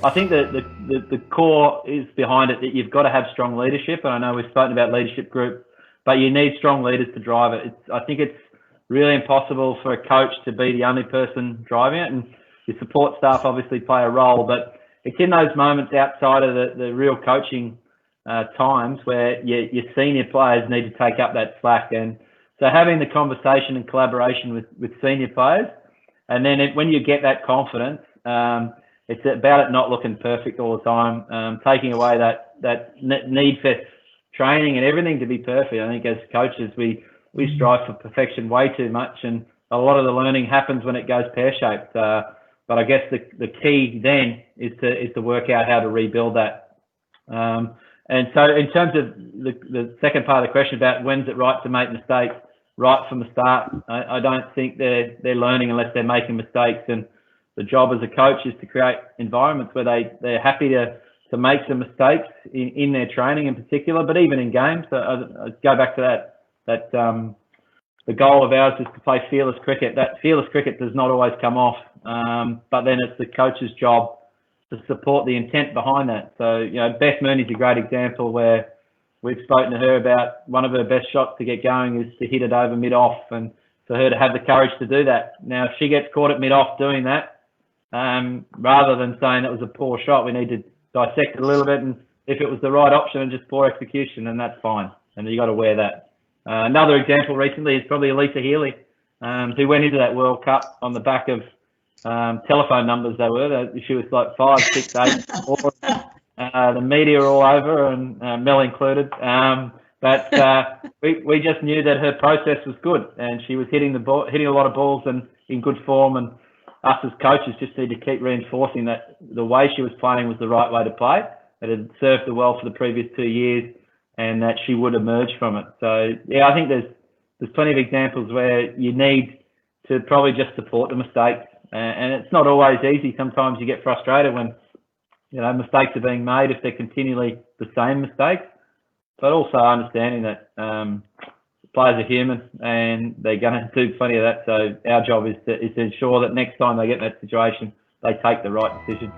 I think that the core is behind it, that you've got to have strong leadership. And I know we've spoken about leadership groups, but you need strong leaders to drive it. I think it's really impossible for a coach to be the only person driving it. And your support staff obviously play a role, but it's in those moments outside of the real coaching times where your senior players need to take up that slack. And so having the conversation and collaboration with senior players, and then when you get that confidence, it's about it not looking perfect all the time, taking away that need for training and everything to be perfect. I think as coaches, we strive for perfection way too much, and a lot of the learning happens when it goes pear-shaped. But I guess the key then is to work out how to rebuild that. And so in terms of the second part of the question about when's it right to make mistakes, right from the start, I don't think they're learning unless they're making mistakes. And the job as a coach is to create environments where they're happy to make some mistakes in their training in particular, but even in games. So I go back to that the goal of ours is to play fearless cricket. That fearless cricket does not always come off, but then it's the coach's job to support the intent behind that. So, Beth Mooney's a great example where we've spoken to her about one of her best shots to get going is to hit it over mid-off, and for her to have the courage to do that. Now, if she gets caught at mid-off doing that, rather than saying that was a poor shot, we need to dissect it a little bit, and if it was the right option and just poor execution, then that's fine, and you got to wear that. Another example recently is probably Elisa Healy, who went into that World Cup on the back of telephone numbers. She was like 5, 6, 8, 4. The media all over, and Mel included. But we just knew that her process was good, and she was hitting a lot of balls and in good form. And us as coaches just need to keep reinforcing that the way she was playing was the right way to play. It had served her well for the previous 2 years, and that she would emerge from it. So yeah, I think there's plenty of examples where you need to probably just support the mistakes, and it's not always easy. Sometimes you get frustrated when mistakes are being made if they're continually the same mistakes, but also understanding that players are human and they're going to do plenty of that. So our job is to ensure that next time they get in that situation, they take the right decision.